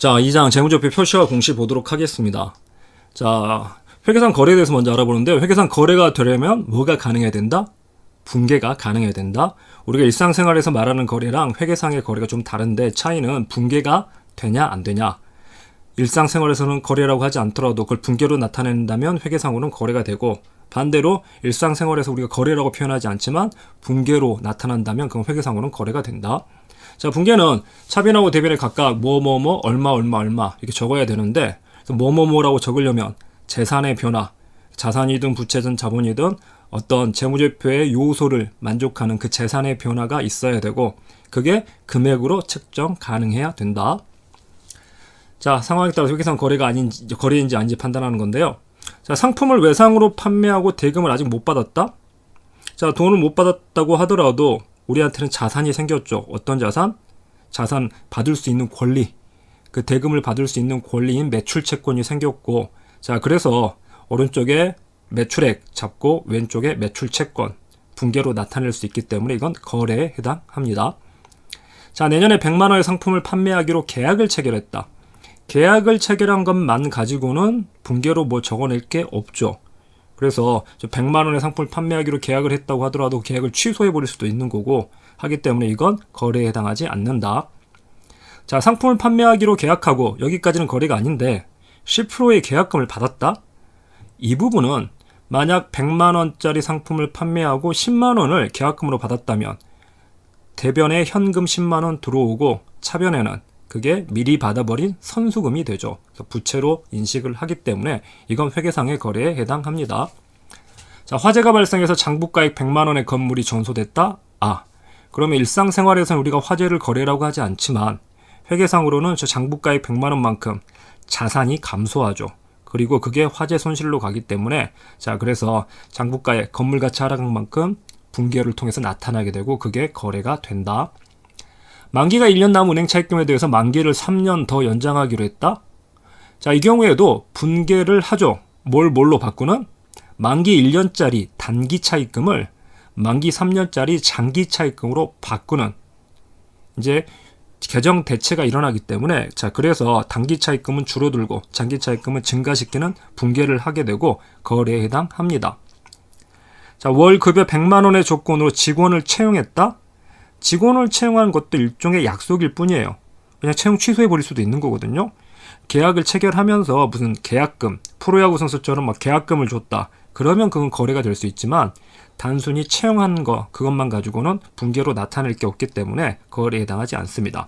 자, 2장 재무제표 표시와 공시 보도록 하겠습니다. 자, 회계상 거래에 대해서 먼저 알아보는데요. 회계상 거래가 되려면 뭐가 가능해야 된다? 분계가 가능해야 된다. 우리가 일상생활에서 말하는 거래랑 회계상의 거래가 좀 다른데 차이는 분계가 되냐 안 되냐. 일상생활에서는 거래라고 하지 않더라도 그걸 분계로 나타낸다면 회계상으로는 거래가 되고, 반대로 일상생활에서 우리가 거래라고 표현하지 않지만 분계로 나타난다면 그건 회계상으로는 거래가 된다. 자, 분계는 차변하고 대변에 각각 뭐뭐뭐 얼마 이렇게 적어야 되는데, 뭐뭐뭐라고 적으려면 재산의 변화, 자산이든 부채든 자본이든 어떤 재무제표의 요소를 만족하는 그 재산의 변화가 있어야 되고, 그게 금액으로 측정 가능해야 된다. 자, 상황에 따라서 회계상 거래인지 아닌지 판단하는 건데요. 자, 상품을 외상으로 판매하고 대금을 아직 못 받았다? 자, 돈을 못 받았다고 하더라도 우리한테는 자산이 생겼죠. 어떤 자산? 자산 받을 수 있는 권리, 그 대금을 받을 수 있는 권리인 매출 채권이 생겼고, 자, 그래서 오른쪽에 매출액 잡고 왼쪽에 매출 채권, 분계로 나타낼 수 있기 때문에 이건 거래에 해당합니다. 자, 내년에 100만 원의 상품을 판매하기로 계약을 체결했다. 계약을 체결한 것만 가지고는 분계로 뭐 적어낼 게 없죠. 그래서 100만 원의 상품을 판매하기로 계약을 했다고 하더라도 계약을 취소해버릴 수도 있는 거고 하기 때문에 이건 거래에 해당하지 않는다. 자, 상품을 판매하기로 계약하고 여기까지는 거래가 아닌데 10%의 계약금을 받았다? 이 부분은 만약 100만 원짜리 상품을 판매하고 10만 원을 계약금으로 받았다면 대변에 현금 10만 원 들어오고 차변에는 그게 미리 받아버린 선수금이 되죠. 그래서 부채로 인식을 하기 때문에 이건 회계상의 거래에 해당합니다. 자, 화재가 발생해서 장부가액 100만 원의 건물이 전소됐다? 그러면 일상생활에서는 우리가 화재를 거래라고 하지 않지만 회계상으로는 저 장부가액 100만 원만큼 자산이 감소하죠. 그리고 그게 화재 손실로 가기 때문에, 자, 그래서 장부가액 건물 가치 하락한 만큼 분계를 통해서 나타나게 되고 그게 거래가 된다. 만기가 1년 남은 은행 차입금에 대해서 만기를 3년 더 연장하기로 했다. 자, 이 경우에도 분계를 하죠. 뭘로 바꾸는? 만기 1년짜리 단기 차입금을 만기 3년짜리 장기 차입금으로 바꾸는, 이제 개정 대체가 일어나기 때문에, 자, 그래서 단기 차입금은 줄어들고 장기 차입금은 증가시키는 분계를 하게 되고 거래에 해당합니다. 자, 월 급여 100만 원의 조건으로 직원을 채용했다. 직원을 채용한 것도 일종의 약속일 뿐이에요. 그냥 채용 취소해버릴 수도 있는 거거든요. 계약을 체결하면서 무슨 계약금, 프로야구 선수처럼 막 계약금을 줬다. 그러면 그건 거래가 될 수 있지만 단순히 채용한 거, 그것만 가지고는 분계로 나타낼 게 없기 때문에 거래에 해당하지 않습니다.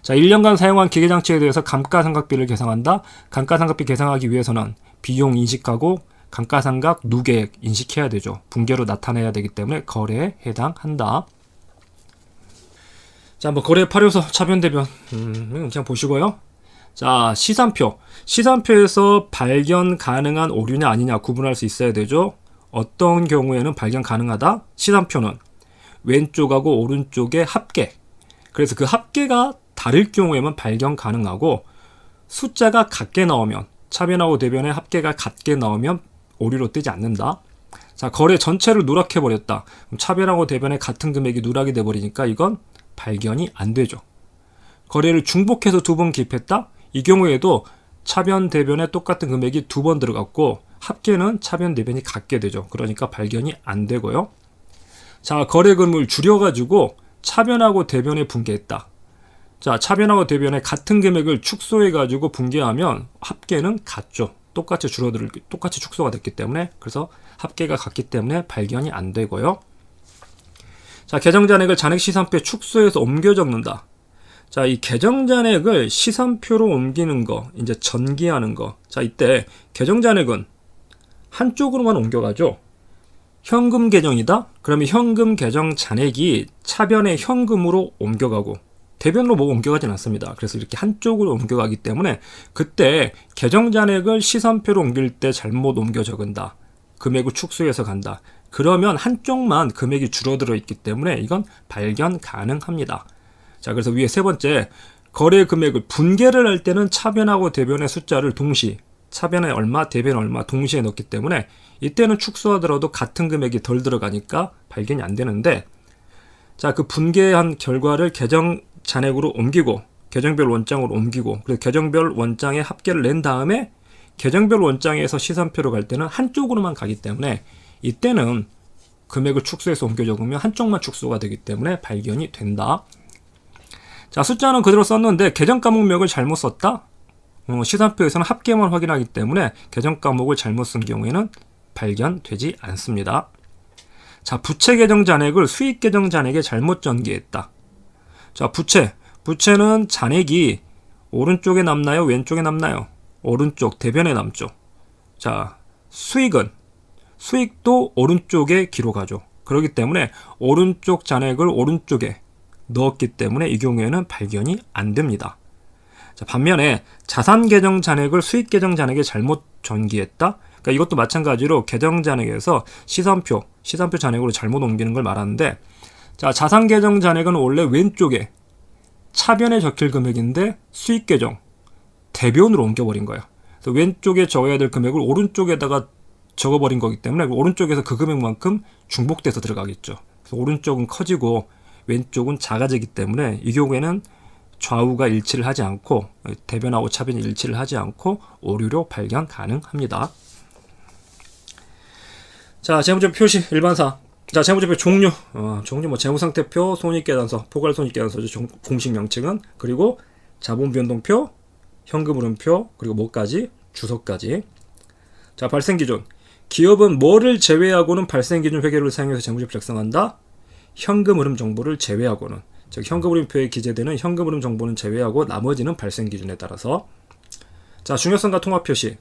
자, 1년간 사용한 기계장치에 대해서 감가상각비를 계상한다. 감가상각비 계상하기 위해서는 비용 인식하고 감가상각 누계액 인식해야 되죠. 분계로 나타내야 되기 때문에 거래에 해당한다. 자, 한번 거래 파료서 차변 대변 그냥 보시고요. 자, 시산표. 시산표에서 발견 가능한 오류냐 아니냐 구분할 수 있어야 되죠. 어떤 경우에는 발견 가능하다? 시산표는 왼쪽하고 오른쪽의 합계. 그래서 그 합계가 다를 경우에만 발견 가능하고, 숫자가 같게 나오면, 차변하고 대변의 합계가 같게 나오면 오류로 뜨지 않는다. 자, 거래 전체를 누락해버렸다. 그럼 차변하고 대변의 같은 금액이 누락이 돼버리니까 이건 발견이 안 되죠. 거래를 중복해서 2번 기입했다? 이 경우에도 차변 대변에 똑같은 금액이 2번 들어갔고 합계는 차변 대변이 같게 되죠. 그러니까 발견이 안 되고요. 자, 거래금을 줄여가지고 차변하고 대변에 분계했다. 자, 차변하고 대변에 같은 금액을 축소해가지고 분계하면 합계는 같죠. 똑같이 축소가 됐기 때문에, 그래서 합계가 같기 때문에 발견이 안 되고요. 자, 계정잔액을 잔액시산표에 축소해서 옮겨 적는다. 자, 이 계정잔액을 시산표로 옮기는 거, 이제 전기하는 거. 자, 이때 계정잔액은 한쪽으로만 옮겨가죠. 현금 계정이다? 그러면 현금 계정 잔액이 차변의 현금으로 옮겨가고 대변으로 뭐 옮겨가진 않습니다. 그래서 이렇게 한쪽으로 옮겨가기 때문에 그때 계정잔액을 시산표로 옮길 때 잘못 옮겨 적은다. 금액을 축소해서 간다. 그러면 한쪽만 금액이 줄어들어 있기 때문에 이건 발견 가능합니다. 자, 그래서 위에 세 번째, 거래 금액을 분계를 할 때는 차변하고 대변의 숫자를 동시, 차변에 얼마, 대변에 얼마 동시에 넣기 때문에 이때는 축소하더라도 같은 금액이 덜 들어가니까 발견이 안 되는데, 자, 그 분계한 결과를 계정 잔액으로 옮기고 계정별 원장으로 옮기고 그래서 계정별 원장에 합계를 낸 다음에 계정별 원장에서 시산표로 갈 때는 한쪽으로만 가기 때문에 이때는 금액을 축소해서 옮겨 적으면 한쪽만 축소가 되기 때문에 발견이 된다. 자, 숫자는 그대로 썼는데 계정 과목명을 잘못 썼다? 시산표에서는 합계만 확인하기 때문에 계정 과목을 잘못 쓴 경우에는 발견되지 않습니다. 자, 부채 계정 잔액을 수익 계정 잔액에 잘못 전개했다. 자, 부채는 잔액이 오른쪽에 남나요? 왼쪽에 남나요? 오른쪽, 대변에 남죠. 자, 수익도 오른쪽에 기록하죠. 그렇기 때문에 오른쪽 잔액을 오른쪽에 넣었기 때문에 이 경우에는 발견이 안 됩니다. 자, 반면에 자산 계정 잔액을 수익 계정 잔액에 잘못 전기했다. 그러니까 이것도 마찬가지로 계정 잔액에서 시산표 잔액으로 잘못 옮기는 걸 말하는데, 자, 자산 계정 잔액은 원래 왼쪽에 차변에 적힐 금액인데 수익 계정 대변으로 옮겨버린 거예요. 그래서 왼쪽에 적어야 될 금액을 오른쪽에다가 적어버린 거기 때문에 오른쪽에서 그 금액만큼 중복돼서 들어가겠죠. 그래서 오른쪽은 커지고 왼쪽은 작아지기 때문에 이 경우에는 좌우가 일치를 하지 않고 대변하고 차변이 일치를 하지 않고 오류로 발견 가능합니다. 자, 재무제표 표시 일반사. 자, 재무제표 종류 뭐 재무상태표, 손익계산서, 포괄손익계산서죠. 공식 명칭은. 그리고 자본변동표, 현금흐름표, 그리고 뭐까지? 주소까지. 자, 발생기준. 기업은 뭐를 제외하고는 발생기준 회계를 사용해서 재무제표 작성한다? 현금흐름 정보를 제외하고는. 즉, 현금흐름표에 기재되는 현금흐름 정보는 제외하고 나머지는 발생기준에 따라서. 자, 중요성과 통합표시.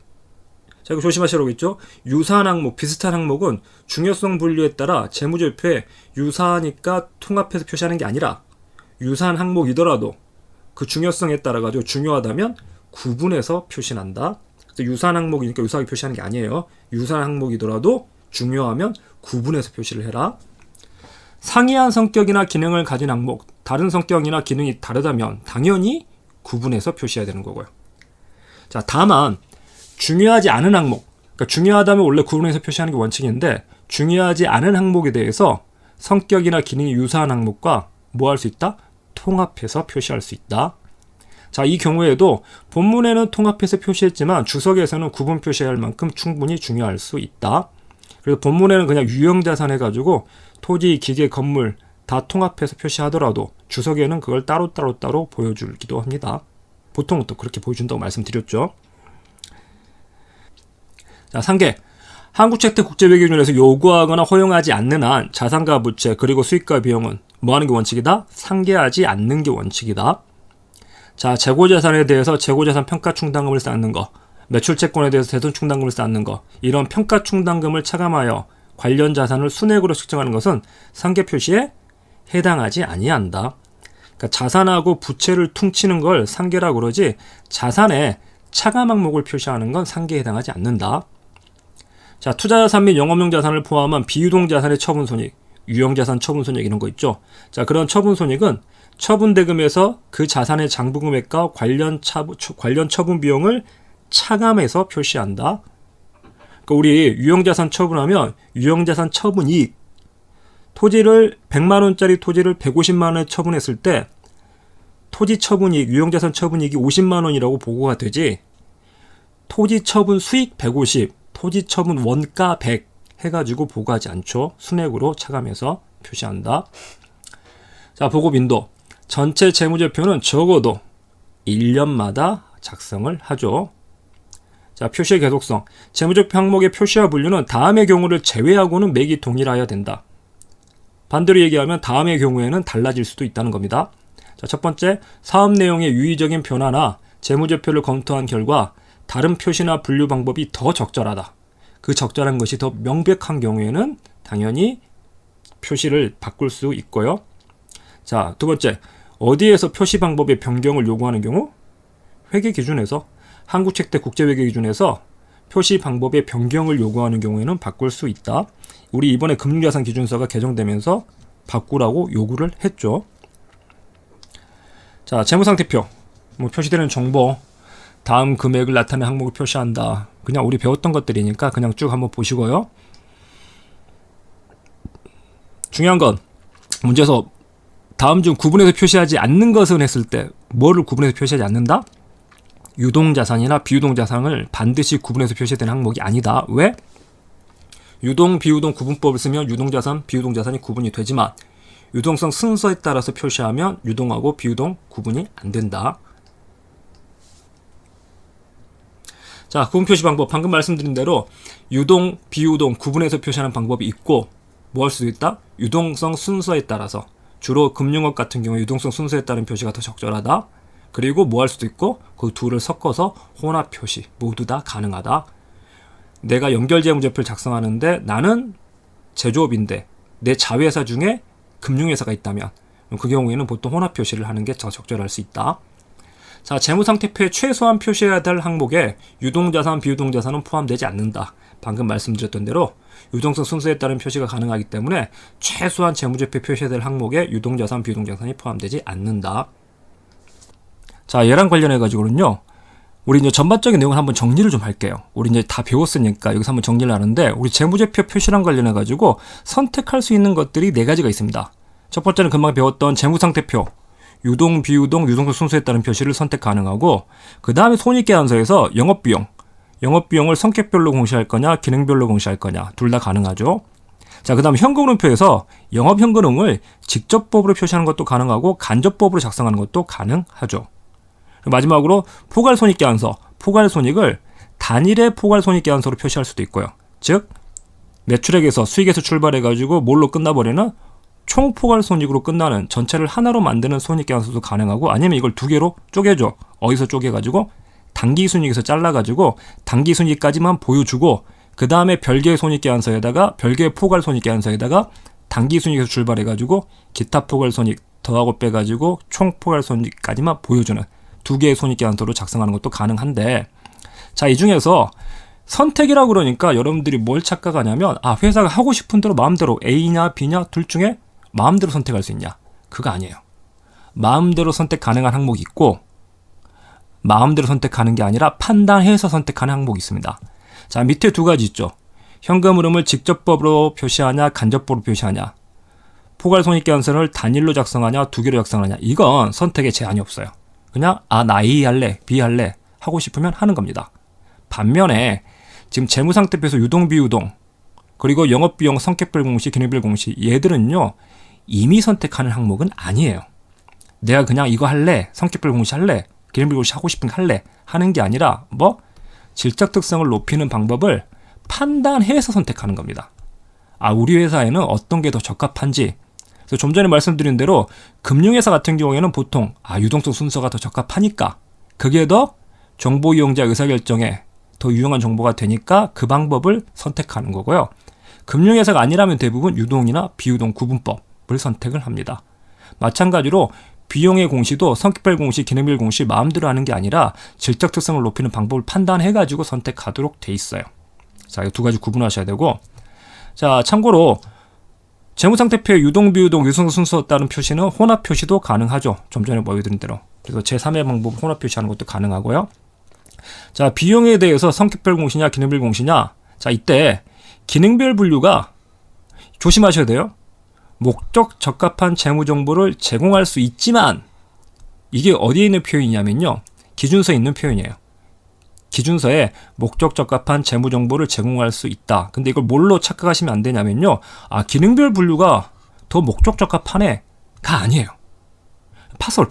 자, 이거 조심하시라고 했죠? 유사한 항목, 비슷한 항목은 중요성 분류에 따라 재무제표에 유사하니까 통합해서 표시하는 게 아니라 유사한 항목이더라도 그 중요성에 따라 가지고 중요하다면 구분해서 표시한다. 유사한 항목이니까 유사하게 표시하는 게 아니에요. 유사한 항목이더라도 중요하면 구분해서 표시를 해라. 상이한 성격이나 기능을 가진 항목, 다른 성격이나 기능이 다르다면 당연히 구분해서 표시해야 되는 거고요. 자, 다만 중요하지 않은 항목, 그러니까 중요하다면 원래 구분해서 표시하는 게 원칙인데 중요하지 않은 항목에 대해서 성격이나 기능이 유사한 항목과 뭐 할 수 있다? 통합해서 표시할 수 있다. 자, 이 경우에도 본문에는 통합해서 표시했지만 주석에서는 구분 표시할 만큼 충분히 중요할 수 있다. 그래서 본문에는 그냥 유형자산 해가지고 토지, 기계, 건물 다 통합해서 표시하더라도 주석에는 그걸 따로 보여주기도 합니다. 보통 또 그렇게 보여준다고 말씀드렸죠. 자, 3개. 한국채택국제회계기준에서 요구하거나 허용하지 않는 한 자산과 부채 그리고 수익과 비용은 뭐 하는 게 원칙이다? 상계하지 않는 게 원칙이다. 자, 재고자산에 대해서 재고자산 평가충당금을 쌓는 거, 매출채권에 대해서 대손충당금을 쌓는 거, 이런 평가충당금을 차감하여 관련 자산을 순액으로 측정하는 것은 상계 표시에 해당하지 아니한다. 그러니까 자산하고 부채를 퉁치는 걸 상계라고 그러지 자산에 차감 항목을 표시하는 건 상계에 해당하지 않는다. 자, 투자자산 및 영업용 자산을 포함한 비유동 자산의 처분손익, 유형자산 처분손익 이런 거 있죠. 자, 그런 처분손익은 처분대금에서 그 자산의 장부금액과 관련 처분 비용을 차감해서 표시한다. 그러니까 우리 유형자산 처분하면 유형자산 처분이익, 토지를 100만원짜리 토지를 150만원에 처분했을 때 토지 처분이익, 유형자산 처분이익이 50만원이라고 보고가 되지, 토지 처분 수익 150, 토지 처분 원가 100 해가지고 보고하지 않죠. 순액으로 차감해서 표시한다. 자, 보고 빈도. 전체 재무제표는 적어도 1년마다 작성을 하죠. 자, 표시의 계속성. 재무제표 항목의 표시와 분류는 다음의 경우를 제외하고는 매기 동일하여야 된다. 반대로 얘기하면 다음의 경우에는 달라질 수도 있다는 겁니다. 자, 첫 번째, 사업 내용의 유의적인 변화나 재무제표를 검토한 결과 다른 표시나 분류 방법이 더 적절하다. 그 적절한 것이 더 명백한 경우에는 당연히 표시를 바꿀 수 있고요. 자, 두 번째, 어디에서 표시 방법의 변경을 요구하는 경우? 회계기준에서, 한국채택국제회계기준에서 표시 방법의 변경을 요구하는 경우에는 바꿀 수 있다. 우리 이번에 금융자산 기준서가 개정되면서 바꾸라고 요구를 했죠. 자, 재무상태표. 뭐 표시되는 정보, 다음 금액을 나타내는 항목을 표시한다. 그냥 우리 배웠던 것들이니까 그냥 쭉 한번 보시고요. 중요한 건 문제에서 다음 중 구분해서 표시하지 않는 것은 했을 때 뭐를 구분해서 표시하지 않는다? 유동자산이나 비유동자산을 반드시 구분해서 표시해야 되는 항목이 아니다. 왜? 유동, 비유동 구분법을 쓰면 유동자산, 비유동자산이 구분이 되지만 유동성 순서에 따라서 표시하면 유동하고 비유동 구분이 안 된다. 자, 구분 표시 방법. 방금 말씀드린 대로 유동, 비유동 구분해서 표시하는 방법이 있고 뭐 할 수도 있다? 유동성 순서에 따라서 주로 금융업 같은 경우 유동성 순서에 따른 표시가 더 적절하다. 그리고 뭐 할 수도 있고 그 둘을 섞어서 혼합 표시 모두 다 가능하다. 내가 연결재무제표를 작성하는데 나는 제조업인데 내 자회사 중에 금융회사가 있다면 그 경우에는 보통 혼합 표시를 하는 게 더 적절할 수 있다. 자, 재무상태표에 최소한 표시해야 될 항목에 유동자산, 비유동자산은 포함되지 않는다. 방금 말씀드렸던 대로 유동성 순서에 따른 표시가 가능하기 때문에 최소한 재무제표 표시해야 될 항목에 유동자산, 비유동자산이 포함되지 않는다. 자, 얘랑 관련해 가지고는요. 우리 이제 전반적인 내용을 한번 정리를 좀 할게요. 우리 이제 다 배웠으니까 여기서 한번 정리를 하는데 우리 재무제표 표시랑 관련해 가지고 선택할 수 있는 것들이 4가지가 있습니다. 첫 번째는 금방 배웠던 재무상태표. 유동, 비유동, 유동성 순서에 따른 표시를 선택 가능하고 그 다음에 손익계산서에서 영업비용을 성격별로 공시할 거냐 기능별로 공시할 거냐 둘 다 가능하죠. 자, 그 다음 현금흐름표에서 영업현금을 직접법으로 표시하는 것도 가능하고 간접법으로 작성하는 것도 가능하죠. 마지막으로 포괄손익계산서, 포괄손익을 단일의 포괄손익계산서로 표시할 수도 있고요. 즉 매출액에서 수익에서 출발해가지고 뭘로 끝나버리는 총포괄손익으로 끝나는 전체를 하나로 만드는 손익계산서도 가능하고 아니면 이걸 2개로 쪼개줘. 어디서 쪼개가지고 단기순이익에서 잘라가지고 단기순이익까지만 보여주고 그 다음에 별개의 손익계산서에다가 별개의 포괄손익계산서에다가 단기순이익에서 출발해가지고 기타 포괄손익 더하고 빼가지고 총포괄손익까지만 보여주는 2개의 손익계산서로 작성하는 것도 가능한데 자, 이 중에서 선택이라고 그러니까 여러분들이 뭘 착각하냐면 회사가 하고 싶은 대로 마음대로 A냐 B냐 둘 중에 마음대로 선택할 수 있냐? 그거 아니에요. 마음대로 선택 가능한 항목이 있고 마음대로 선택하는 게 아니라 판단해서 선택하는 항목이 있습니다. 자, 밑에 2가지 있죠. 현금 흐름을 직접법으로 표시하냐 간접법으로 표시하냐 포괄손익계산서를 단일로 작성하냐 2개로 작성하냐 이건 선택에 제한이 없어요. 그냥 나 A 할래 B 할래 하고 싶으면 하는 겁니다. 반면에 지금 재무상태표에서 유동 비유동 그리고 영업비용 성격별 공시 기능별 공시 얘들은요 이미 선택하는 항목은 아니에요. 내가 그냥 이거 할래 성격별 공시 할래 기능별 공시 하고 싶은 거 할래 하는 게 아니라 질적 특성을 높이는 방법을 판단해서 선택하는 겁니다. 우리 회사에는 어떤 게 더 적합한지. 그래서 좀 전에 말씀드린 대로 금융회사 같은 경우에는 보통 유동성 순서가 더 적합하니까 그게 더 정보 이용자 의사결정에 더 유용한 정보가 되니까 그 방법을 선택하는 거고요. 금융회사가 아니라면 대부분 유동이나 비유동 구분법을 선택을 합니다. 마찬가지로 비용의 공시도 성격별 공시, 기능별 공시 마음대로 하는 게 아니라 질적 특성을 높이는 방법을 판단해가지고 선택하도록 돼 있어요. 자, 이 2가지 구분하셔야 되고 자, 참고로 재무상태표의 유동, 비유동, 유동성 순서에 따른 표시는 혼합 표시도 가능하죠. 좀 전에 보여드린 대로. 그래서 제3의 방법 혼합 표시하는 것도 가능하고요. 자, 비용에 대해서 성격별 공시냐 기능별 공시냐 자, 이때 기능별 분류가 조심하셔야 돼요. 목적 적합한 재무 정보를 제공할 수 있지만 이게 어디에 있는 표현이냐면요 기준서에 있는 표현이에요. 기준서에 목적 적합한 재무 정보를 제공할 수 있다. 근데 이걸 뭘로 착각하시면 안 되냐면요 기능별 분류가 더 목적 적합하네가 아니에요. 파서블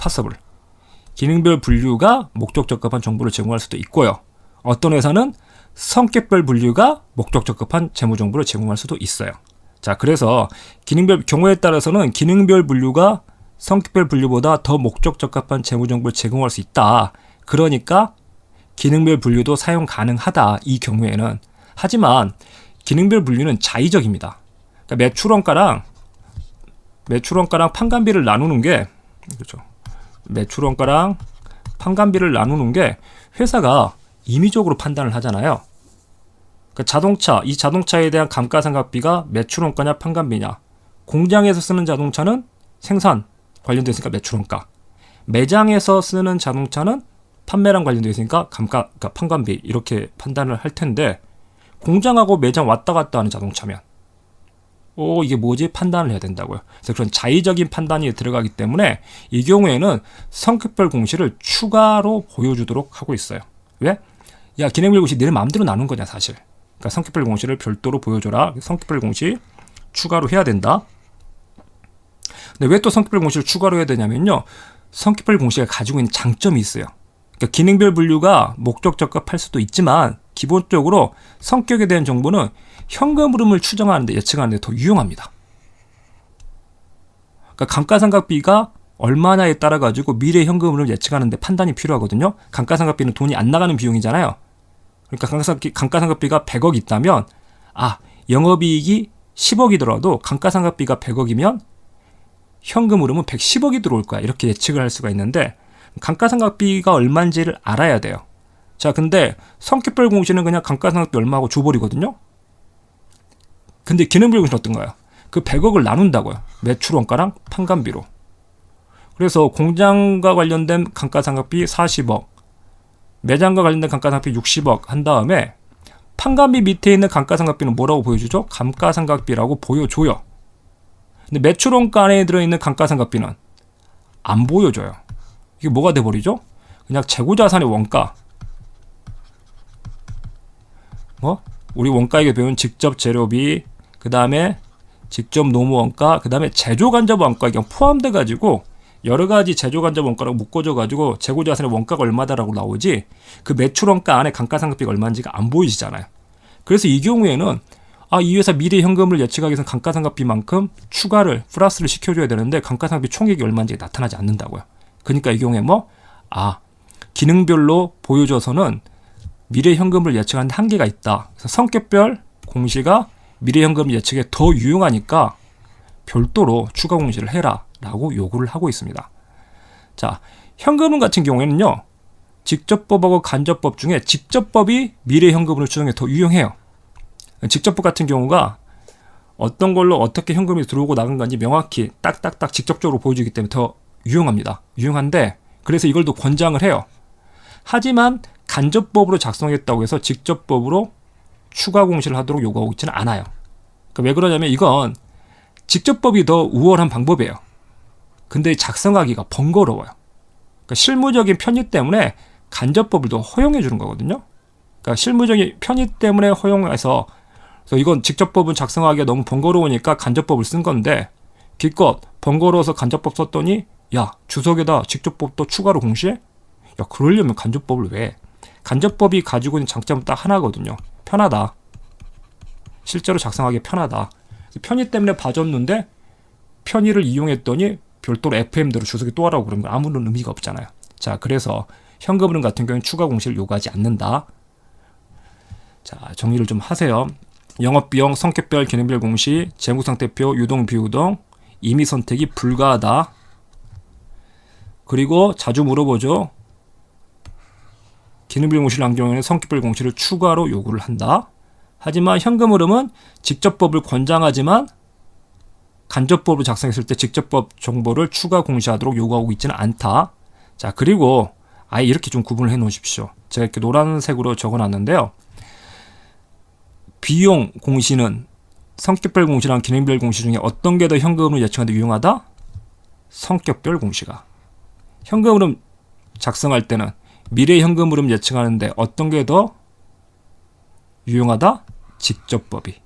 기능별 분류가 목적 적합한 정보를 제공할 수도 있고요. 어떤 회사는 성격별 분류가 목적 적합한 재무 정보를 제공할 수도 있어요. 자, 그래서 기능별 경우에 따라서는 기능별 분류가 성격별 분류보다 더 목적 적합한 재무 정보를 제공할 수 있다. 그러니까 기능별 분류도 사용 가능하다. 이 경우에는. 하지만 기능별 분류는 자의적입니다. 그러니까 매출원가랑 판관비를 나누는 게 그렇죠. 매출원가랑 판관비를 나누는 게 회사가 임의적으로 판단을 하잖아요. 그러니까 이 자동차에 대한 감가상각비가 매출원가냐 판관비냐. 공장에서 쓰는 자동차는 생산 관련되어 있으니까 매출원가. 매장에서 쓰는 자동차는 판매랑 관련되어 있으니까 그러니까 판관비 이렇게 판단을 할 텐데 공장하고 매장 왔다 갔다 하는 자동차면 이게 뭐지? 판단을 해야 된다고요. 그래서 그런 자의적인 판단이 들어가기 때문에 이 경우에는 성격별 공시를 추가로 보여주도록 하고 있어요. 왜? 야, 기능별 공시 너네 마음대로 나눈 거냐 사실. 그러니까 성격별 공시를 별도로 보여줘라. 성격별 공시 추가로 해야 된다. 근데 왜 또 성격별 공시를 추가로 해야 되냐면요. 성격별 공시가 가지고 있는 장점이 있어요. 그러니까 기능별 분류가 목적 적합할 수도 있지만 기본적으로 성격에 대한 정보는 현금 흐름을 추정하는데 예측하는데 더 유용합니다. 그러니까 감가상각비가 얼마냐에 따라 가지고 미래 현금 흐름을 예측하는데 판단이 필요하거든요. 감가상각비는 돈이 안 나가는 비용이잖아요. 그러니까 감가상각비가 100억 있다면 영업이익이 10억이더라도 감가상각비가 100억이면 현금 흐름은 110억이 들어올 거야. 이렇게 예측을 할 수가 있는데 감가상각비가 얼마인지를 알아야 돼요. 자, 근데 성격별 공시는 그냥 감가상각비 얼마하고 줘버리거든요. 근데 기능별 공시는 어떤가요? 그 100억을 나눈다고요. 매출 원가랑 판관비로. 그래서 공장과 관련된 감가상각비 40억, 매장과 관련된 감가상각비 60억 한 다음에 판관비 밑에 있는 감가상각비는 뭐라고 보여주죠? 감가상각비라고 보여줘요. 근데 매출 원가 안에 들어있는 감가상각비는 안 보여줘요. 이게 뭐가 돼버리죠? 그냥 재고자산의 원가. 우리 원가액에 배운 직접 재료비, 그 다음에 직접 노무 원가, 그 다음에 제조간접 원가에 포함돼가지고 여러가지 제조간접 원가라고 묶어줘가지고 재고자산의 원가가 얼마다라고 나오지 그 매출 원가 안에 감가상각비가 얼마인지가 안 보이시잖아요. 그래서 이 경우에는 이 회사 미래 현금을 예측하기 위해서는 감가상각비만큼 추가를 플러스를 시켜줘야 되는데 감가상각비 총액이 얼마인지 나타나지 않는다고요. 그러니까 이 경우에 기능별로 보여줘서는 미래 현금을 예측하는 한계가 있다. 그래서 성격별 공시가 미래 현금 예측에 더 유용하니까 별도로 추가 공시를 해라 라고 요구를 하고 있습니다. 자, 현금은 같은 경우에는요, 직접법하고 간접법 중에 직접법이 미래 현금을 추정에 더 유용해요. 직접법 같은 경우가 어떤 걸로 어떻게 현금이 들어오고 나간 건지 명확히 딱딱딱 직접적으로 보여주기 때문에 더 유용합니다. 유용한데 그래서 이걸도 권장을 해요. 하지만 간접법으로 작성했다고 해서 직접법으로 추가 공시를 하도록 요구하고 있지는 않아요. 그러니까 왜 그러냐면 이건 직접법이 더 우월한 방법이에요. 근데 작성하기가 번거로워요. 그러니까 실무적인 편의 때문에 간접법을 더 허용해 주는 거거든요. 그러니까 실무적인 편의 때문에 허용해서 그래서 이건 직접법은 작성하기가 너무 번거로우니까 간접법을 쓴 건데 기껏 번거로워서 간접법 썼더니 야, 주석에다 직접법도 추가로 공시해? 야, 그러려면 간접법을 왜? 간접법이 가지고 있는 장점은 딱 하나거든요. 편하다. 실제로 작성하기 편하다. 편의 때문에 봐줬는데 편의를 이용했더니 별도로 FM대로 주석이 또 하라고 그러면 아무런 의미가 없잖아요. 자, 그래서 현금흐름 같은 경우는 추가 공시를 요구하지 않는다. 자, 정리를 좀 하세요. 영업비용, 성격별, 기능별 공시, 재무상태표, 유동, 비유동, 임의 선택이 불가하다. 그리고 자주 물어보죠. 기능별 공시를 한 경우에는 성격별 공시를 추가로 요구를 한다. 하지만 현금 흐름은 직접법을 권장하지만 간접법을 작성했을 때 직접법 정보를 추가 공시하도록 요구하고 있지는 않다. 자, 그리고 아예 이렇게 좀 구분을 해 놓으십시오. 제가 이렇게 노란색으로 적어 놨는데요. 비용 공시는 성격별 공시랑 기능별 공시 중에 어떤 게 더 현금을 예측하는 데 유용하다? 성격별 공시가. 현금 흐름 작성할 때는 미래 현금 흐름 예측하는데 어떤 게 더 유용하다? 직접법이.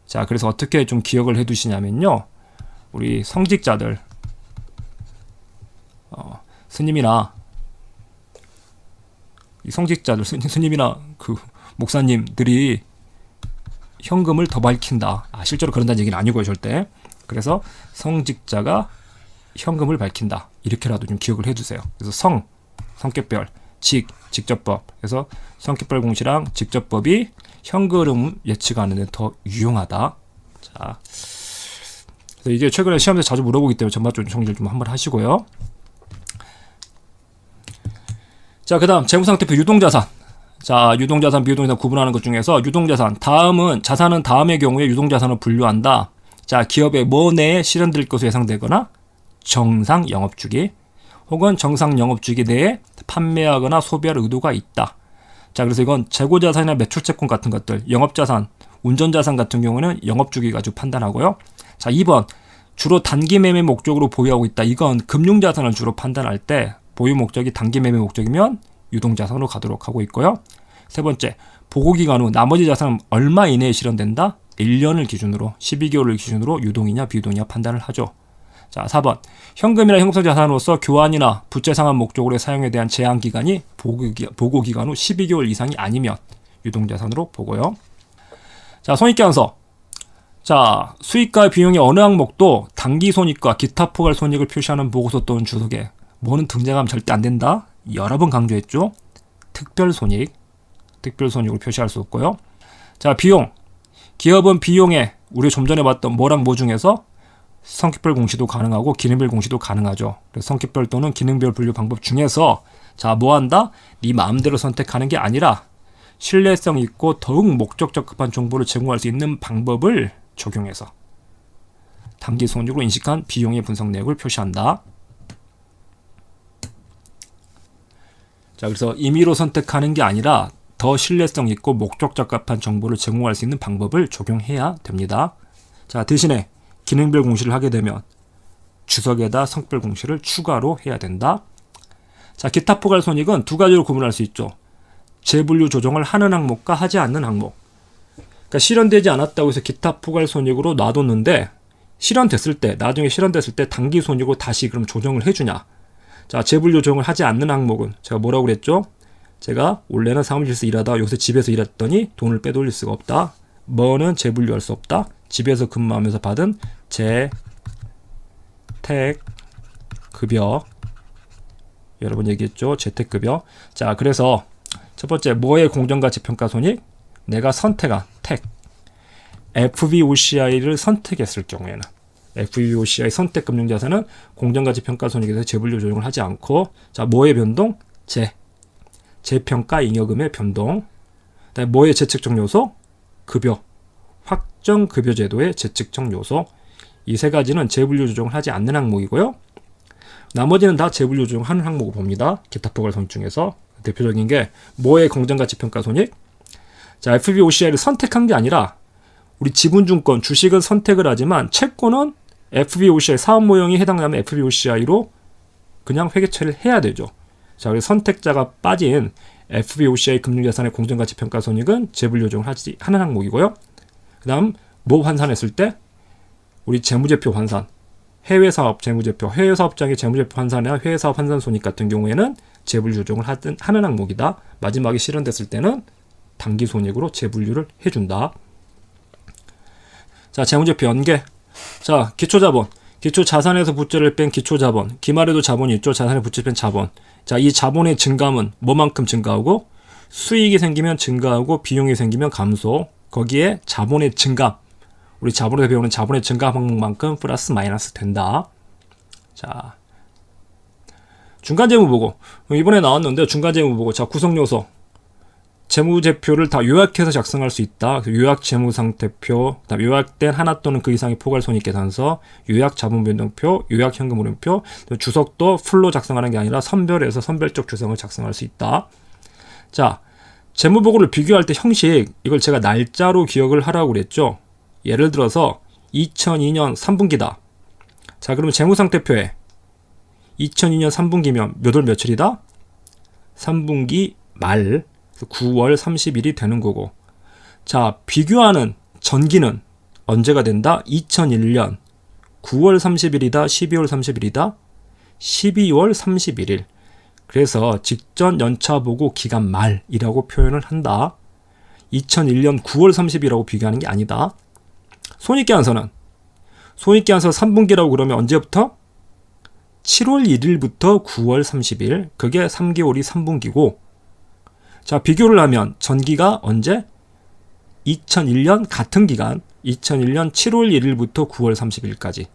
자, 그래서 어떻게 좀 기억을 해 두시냐면요. 우리 성직자들, 스님이나, 이 성직자들, 스님이나 그 목사님들이 현금을 더 밝힌다. 실제로 그런다는 얘기는 아니고요, 절대. 그래서 성직자가 현금을 밝힌다. 이렇게라도 좀 기억을 해 두세요. 그래서 성격별, 직접법. 그래서 성격별 공시랑 직접법이 현금 예측하는 데 더 유용하다. 자, 그래서 이게 최근에 시험에서 자주 물어보기 때문에 전반적으로 정리를 좀 한번 하시고요. 자, 그 다음 재무상태표 유동자산. 자, 유동자산, 비유동자산 구분하는 것 중에서 유동자산, 자산은 다음의 경우에 유동자산을 분류한다. 자, 기업의 뭐 내에 실현될 것으로 예상되거나 정상 영업주기 혹은 정상 영업주기 내에 판매하거나 소비할 의도가 있다. 자, 그래서 이건 재고자산이나 매출채권 같은 것들, 영업자산, 운전자산 같은 경우는 영업주기 가지고 판단하고요. 자, 2번 주로 단기 매매 목적으로 보유하고 있다. 이건 금융자산을 주로 판단할 때 보유 목적이 단기 매매 목적이면 유동자산으로 가도록 하고 있고요. 세 번째, 보고기간 후 나머지 자산은 얼마 이내에 실현된다? 1년을 기준으로, 12개월을 기준으로 유동이냐 비유동이냐 판단을 하죠. 자, 4번, 현금이나 형성 자산으로서 교환이나 부채 상환 목적으로의 사용에 대한 제한 기간이 보고기간 후 12개월 이상이 아니면 유동자산으로 보고요. 자, 손익계산서. 자, 수익과 비용의 어느 항목도 단기 손익과 기타 포괄 손익을 표시하는 보고서 또는 주석에 뭐는 등장하면 절대 안 된다. 여러 번 강조했죠. 특별손익으로 표시할 수 없고요. 자, 비용. 기업은 비용에 우리 좀 전에 봤던 뭐랑 뭐 중에서 성격별 공시도 가능하고 기능별 공시도 가능하죠. 그래서 성격별 또는 기능별 분류 방법 중에서 자, 뭐 한다? 네 마음대로 선택하는 게 아니라 신뢰성 있고 더욱 목적 적합한 정보를 제공할 수 있는 방법을 적용해서 단기 손익으로 인식한 비용의 분석 내역을 표시한다. 자, 그래서 임의로 선택하는 게 아니라 더 신뢰성 있고 목적 적합한 정보를 제공할 수 있는 방법을 적용해야 됩니다. 자, 대신에 기능별 공시를 하게 되면 주석에다 성별 공시를 추가로 해야 된다. 자, 기타 포괄 손익은 두 가지로 구분할 수 있죠. 재분류 조정을 하는 항목과 하지 않는 항목. 그러니까 실현되지 않았다고 해서 기타 포괄 손익으로 놔뒀는데 나중에 실현됐을 때 단기 손익으로 다시 그럼 조정을 해주냐. 자, 재분류 조정을 하지 않는 항목은 제가 뭐라고 그랬죠? 제가 원래는 사무실에서 일하다 요새 집에서 일했더니 돈을 빼돌릴 수가 없다. 뭐는 재분류할 수 없다. 집에서 근무하면서 받은 재택급여. 여러 번 얘기했죠. 재택급여. 자, 그래서 첫 번째, 뭐의 공정가치평가손익? 내가 선택한 FVOCI를 선택했을 경우에는 FVOCI 선택금융자산은 공정가치평가손익에서 재분류 조정을 하지 않고, 자, 뭐의 변동? 재평가 잉여금의 변동. 그다음에 뭐의 재측정 요소? 급여. 확정급여제도의 재측정 요소. 이 세 가지는 재분류 조정을 하지 않는 항목이고요. 나머지는 다 재분류 조정하는 항목을 봅니다. 기타 포괄 손익 중에서 대표적인 게 뭐의 공정가치평가손익? 자, FVOCI를 선택한 게 아니라 우리 지분증권, 주식은 선택을 하지만 채권은 FVOCI 사업 모형이 해당하면 FVOCI로 그냥 회계 처리를 해야 되죠. 자, 그래서 선택자가 빠진 FVOCI 금융자산의 공정가치평가손익은 재분류 조정을 하는 항목이고요. 그 다음 뭐 환산했을 때? 우리 재무제표 환산, 해외사업 재무제표, 해외사업장의 재무제표 환산이나 해외사업 환산손익 같은 경우에는 재분류 조정을 하는 항목이다. 마지막에 실현됐을 때는 단기손익으로 재분류를 해준다. 자, 재무제표 연계. 자, 기초자본. 기초자산에서 부채를 뺀 기초자본. 기말에도 자본이 있죠. 자산에 부채 뺀 자본. 자, 이 자본의 증감은 뭐만큼 증가하고? 수익이 생기면 증가하고 비용이 생기면 감소. 거기에 자본의 증감. 우리 자본에서 배우는 자본의 증감 항목만큼 플러스 마이너스 된다. 자, 중간재무보고. 이번에 나왔는데 중간재무보고. 자, 구성요소. 재무제표를 다 요약해서 작성할 수 있다. 요약재무상태표, 요약된 하나 또는 그 이상의 포괄손익계산서, 요약자본변동표, 요약현금흐름표, 주석도 풀로 작성하는 게 아니라 선별해서 선별적 주석을 작성할 수 있다. 자, 재무보고를 비교할 때 형식, 이걸 제가 날짜로 기억을 하라고 그랬죠. 예를 들어서 2002년 3분기다. 자, 그러면 재무상태표에 2002년 3분기면 몇 월 며칠이다? 3분기 말 9월 30일이 되는 거고. 자, 비교하는 전기는 언제가 된다? 2001년 9월 30일이다, 12월 30일이다, 12월 31일. 그래서 직전 연차보고 기간 말이라고 표현을 한다. 2001년 9월 30일이라고 비교하는 게 아니다. 손익계산서는 손익계산서 3분기라고 그러면 언제부터? 7월 1일부터 9월 30일. 그게 3개월이 3분기고. 자, 비교를 하면 전기가 언제? 2001년 같은 기간, 2001년 7월 1일부터 9월 30일까지.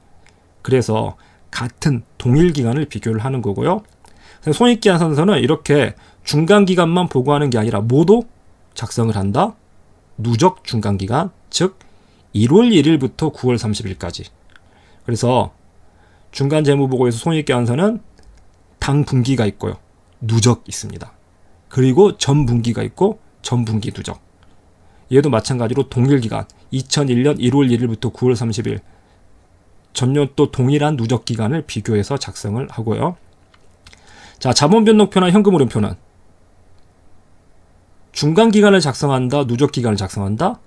그래서 같은 동일 기간을 비교를 하는 거고요. 손익계산서는 이렇게 중간기간만 보고하는 게 아니라 모두 작성을 한다. 누적 중간기간, 즉 1월 1일부터 9월 30일까지. 그래서 중간재무보고에서 손익계산서는 당분기가 있고요. 누적 있습니다. 그리고 전분기가 있고 전분기 누적. 얘도 마찬가지로 동일 기간 2001년 1월 1일부터 9월 30일 전년도 동일한 누적 기간을 비교해서 작성을 하고요. 자, 자본 변동표나 현금 흐름표는 중간 기간을 작성한다, 누적 기간을 작성한다,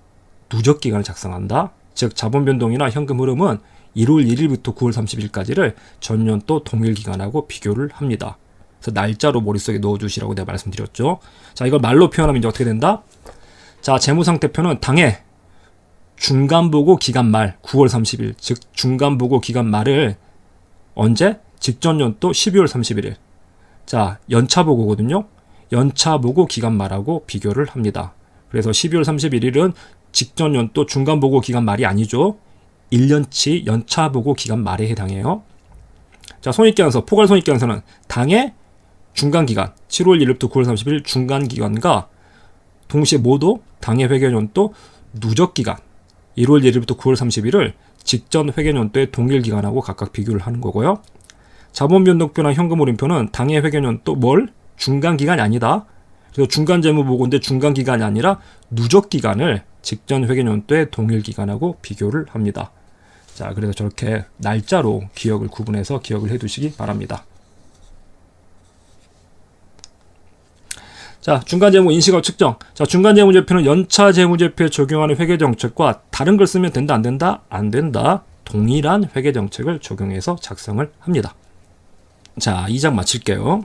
누적 기간을 작성한다. 즉 자본 변동이나 현금 흐름은 1월 1일부터 9월 30일까지를 전년도 동일 기간하고 비교를 합니다. 그래서 날짜로 머릿속에 넣어주시라고 내가 말씀드렸죠. 자, 이걸 말로 표현하면 이제 어떻게 된다? 자, 재무상태표는 당해 중간보고 기간 말 9월 30일, 즉 중간보고 기간 말을 언제? 직전년도 12월 31일. 자, 연차보고거든요. 연차보고 기간 말하고 비교를 합니다. 그래서 12월 31일은 직전년도 중간보고 기간 말이 아니죠. 1년치 연차보고 기간 말에 해당해요. 자, 손익계산서, 포괄손익계산서는 당해 중간기간 7월 1일부터 9월 30일 중간기간과 동시에 모두 당해 회계연도 누적기간 1월 1일부터 9월 30일을 직전 회계연도의 동일기간하고 각각 비교를 하는 거고요. 자본변동표나 현금흐름표는 당해 회계연도 뭘? 중간기간이 아니다. 그래서 중간재무보고인데 중간기간이 아니라 누적기간을 직전 회계연도의 동일기간하고 비교를 합니다. 자, 그래서 저렇게 날짜로 기억을 구분해서 기억을 해두시기 바랍니다. 자, 중간재무 인식업 측정. 자, 중간재무제표는 연차 재무제표에 적용하는 회계정책과 다른 걸 쓰면 된다, 안 된다? 안 된다. 동일한 회계정책을 적용해서 작성을 합니다. 자, 2장 마칠게요.